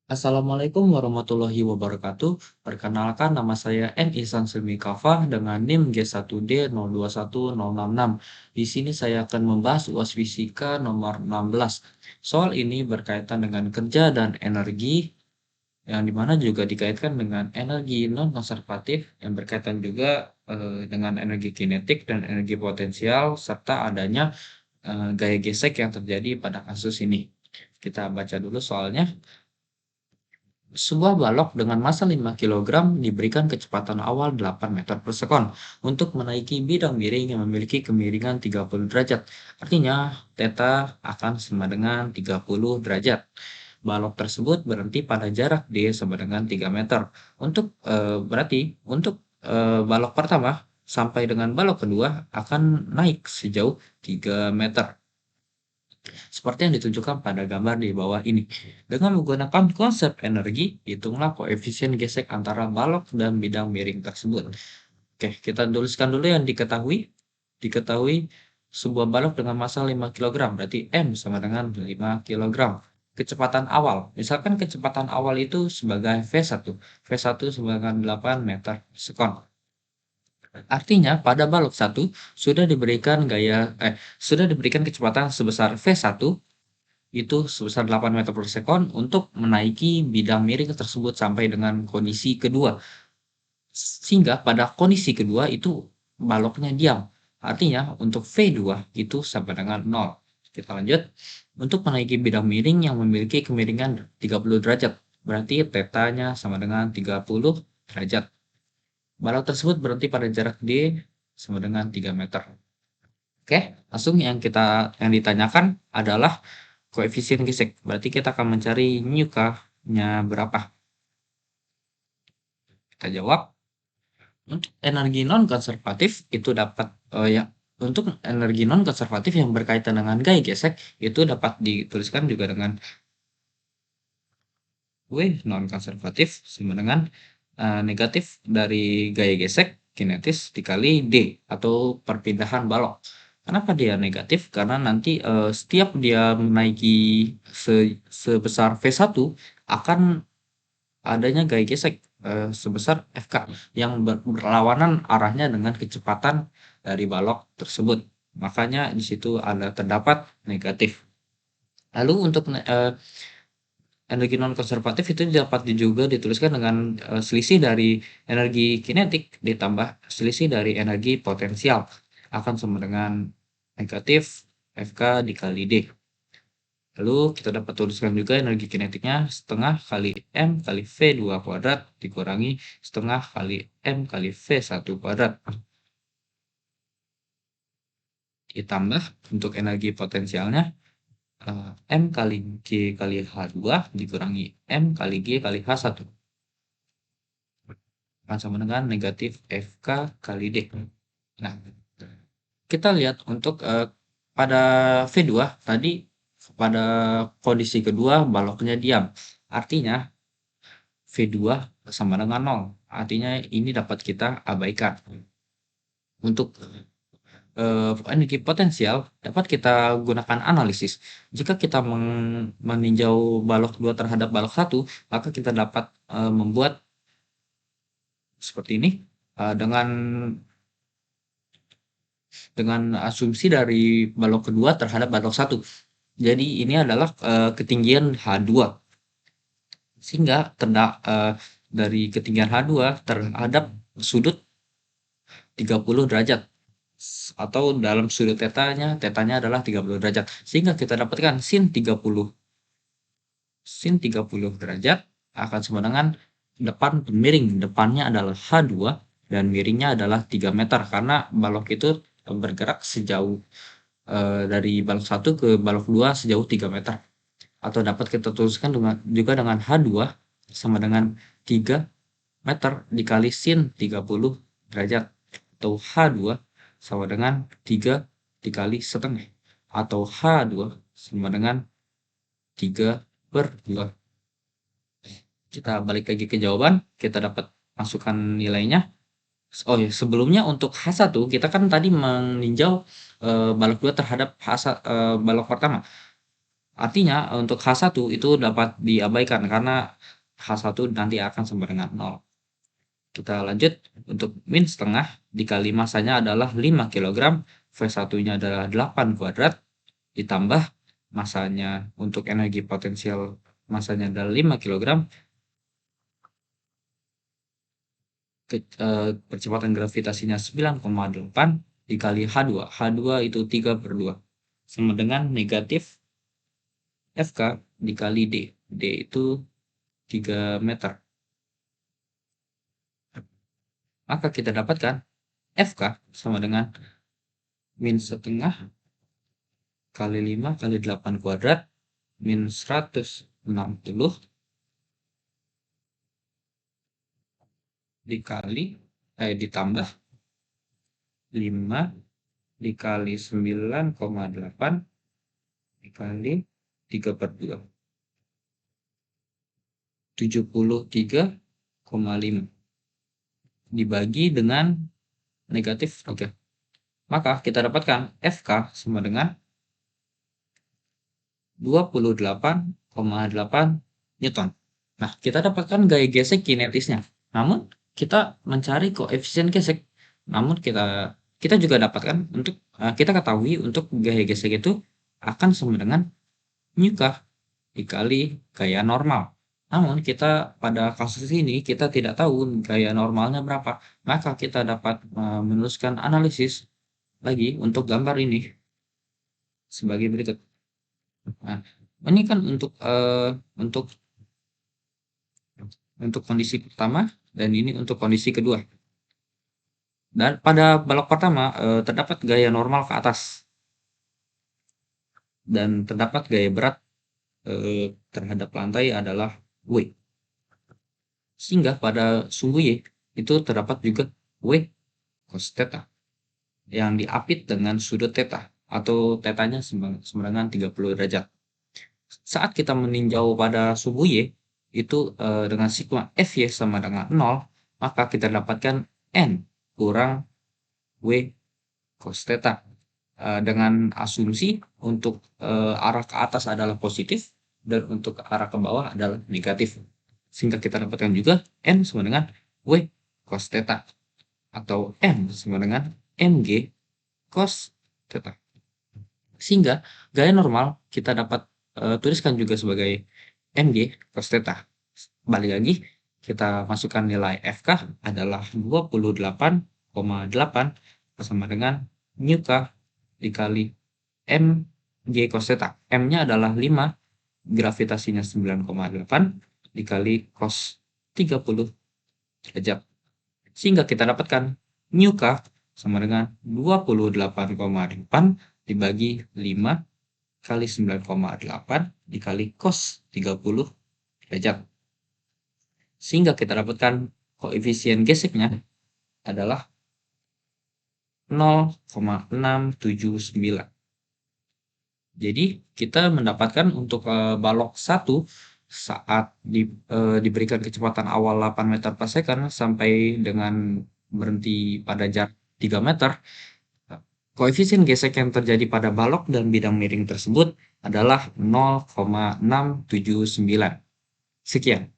Assalamualaikum warahmatullahi wabarakatuh. Perkenalkan nama saya N. Ihsan Silmi Kafah dengan NIM G1D021066. Di sini saya akan membahas UAS Fisika nomor 16. Soal ini berkaitan dengan kerja dan energi, yang dimana juga dikaitkan dengan energi non-konservatif, yang berkaitan juga dengan energi kinetik dan energi potensial, serta adanya gaya gesek yang terjadi pada kasus ini. Kita baca dulu soalnya. Sebuah balok dengan massa 5 kilogram diberikan kecepatan awal 8 meter per sekon untuk menaiki bidang miring yang memiliki kemiringan 30 derajat. Artinya, theta akan sama dengan 30 derajat. Balok tersebut berhenti pada jarak D sama dengan 3 meter. Berarti untuk balok pertama sampai dengan balok kedua akan naik sejauh 3 meter. Seperti yang ditunjukkan pada gambar di bawah ini. Dengan menggunakan konsep energi, hitunglah koefisien gesek antara balok dan bidang miring tersebut. Oke, kita tuliskan dulu yang diketahui. Diketahui sebuah balok dengan massa 5 kilogram, berarti M sama dengan 5 kilogram. Kecepatan awal, misalkan kecepatan awal itu sebagai V1. V1 sama dengan 8 meter per sekon. Artinya pada balok 1 sudah diberikan kecepatan sebesar V1 itu sebesar 8 meter per sekon untuk menaiki bidang miring tersebut sampai dengan kondisi kedua. Sehingga pada kondisi kedua itu baloknya diam. Artinya untuk V2 itu sama dengan 0. Kita lanjut. Untuk menaiki bidang miring yang memiliki kemiringan 30 derajat. Berarti tetanya sama dengan 30 derajat. Balok tersebut berhenti pada jarak D sama dengan 3 meter. Oke, langsung yang ditanyakan adalah koefisien gesek. Berarti kita akan mencari nya berapa. Kita jawab. Untuk energi non-konservatif itu dapat untuk energi non-konservatif yang berkaitan dengan gaya gesek itu dapat dituliskan juga dengan W non-konservatif sama dengan negatif dari gaya gesek kinetis dikali D atau perpindahan balok. Kenapa dia negatif? Karena nanti setiap dia menaiki sebesar V1 akan adanya gaya gesek sebesar Fk yang berlawanan arahnya dengan kecepatan dari balok tersebut. Makanya di situ terdapat negatif. Lalu untuk energi non-konservatif itu dapat juga dituliskan dengan selisih dari energi kinetik ditambah selisih dari energi potensial akan sama dengan negatif Fk dikali D. Lalu kita dapat tuliskan juga energi kinetiknya setengah kali M kali V2 kuadrat dikurangi setengah kali M kali V1 kuadrat. Ditambah untuk energi potensialnya M kali G kali H2 dikurangi M kali G kali H1. Akan sama dengan negatif Fk kali D. Nah, kita lihat untuk pada V2 tadi pada kondisi kedua baloknya diam. Artinya V2 sama dengan 0. Artinya ini dapat kita abaikan. Untuk energi potensial dapat kita gunakan analisis. Jika kita meninjau balok 2 terhadap balok 1, maka kita dapat membuat seperti ini dengan asumsi dari balok kedua terhadap balok 1. Jadi ini adalah ketinggian H2. Sehingga dari ketinggian H2 terhadap sudut 30 derajat atau dalam sudut tetanya adalah 30 derajat. Sehingga kita dapatkan sin 30 derajat akan sama dengan depan miring. Depannya adalah H2 dan miringnya adalah 3 meter karena balok itu bergerak sejauh dari balok 1 ke balok 2 sejauh 3 meter. Atau dapat kita tuliskan juga dengan H2 sama dengan 3 meter dikali sin 30 derajat. Atau H2 sama dengan 3 dikali setengah. Atau H2 sama dengan 3/2. Kita balik lagi ke jawaban, kita dapat masukkan nilainya. Oh ya, sebelumnya untuk H1 kita kan tadi meninjau balok 2 terhadap balok pertama. Artinya untuk H1 itu dapat diabaikan karena H1 nanti akan sama dengan 0. Kita lanjut untuk min setengah dikali masanya adalah 5 kg, V1-nya adalah 8 kuadrat, ditambah masanya untuk energi potensial masanya adalah 5 kg, percepatan gravitasinya 9,8 dikali H2. H2 itu 3/2 sama dengan negatif FK dikali D. D itu 3 meter. Maka kita dapatkan FK sama dengan min setengah kali 5 kali 8 kuadrat min 160 ditambah 5 dikali 9,8 dikali 3/2 73,5 dibagi dengan negatif 3. Maka kita dapatkan FK sama dengan 28,8 Newton. Nah, kita dapatkan gaya gesek kinetisnya. Namun, kita mencari koefisien gesek. Namun, kita juga dapatkan untuk kita ketahui untuk gaya gesek itu akan sama dengan μk dikali gaya normal. Namun, kita pada kasus ini kita tidak tahu gaya normalnya berapa. Maka kita dapat meneruskan analisis lagi untuk gambar ini sebagai berikut. Nah, ini kan untuk kondisi pertama dan ini untuk kondisi kedua. Dan pada balok pertama terdapat gaya normal ke atas dan terdapat gaya berat terhadap lantai adalah W. Sehingga pada sumbu Y itu terdapat juga W cos theta yang diapit dengan sudut theta atau tetanya sama dengan 30 derajat. Saat kita meninjau pada sumbu Y itu dengan sigma Fy sama dengan 0, maka kita dapatkan N kurang W cos theta dengan asumsi untuk arah ke atas adalah positif dan untuk arah ke bawah adalah negatif. Sehingga kita dapatkan juga N sama dengan W cos theta atau M sama dengan MG cos theta. Sehingga gaya normal kita dapat tuliskan juga sebagai MG cos theta. Balik lagi, kita masukkan nilai FK adalah 28,8 sama dengan μk dikali MG cos theta. M-nya adalah 5, gravitasinya 9,8 dikali cos 30 derajat. Sehingga kita dapatkan μk sama dengan 28,8 dibagi 5 kali 9,8 dikali cos 30 derajat. Sehingga kita dapatkan koefisien geseknya adalah 0,679. Jadi kita mendapatkan untuk balok 1 saat diberikan kecepatan awal 8 meter per second sampai dengan berhenti pada jarak 3 meter, koefisien gesek yang terjadi pada balok dan bidang miring tersebut adalah 0,679. Sekian.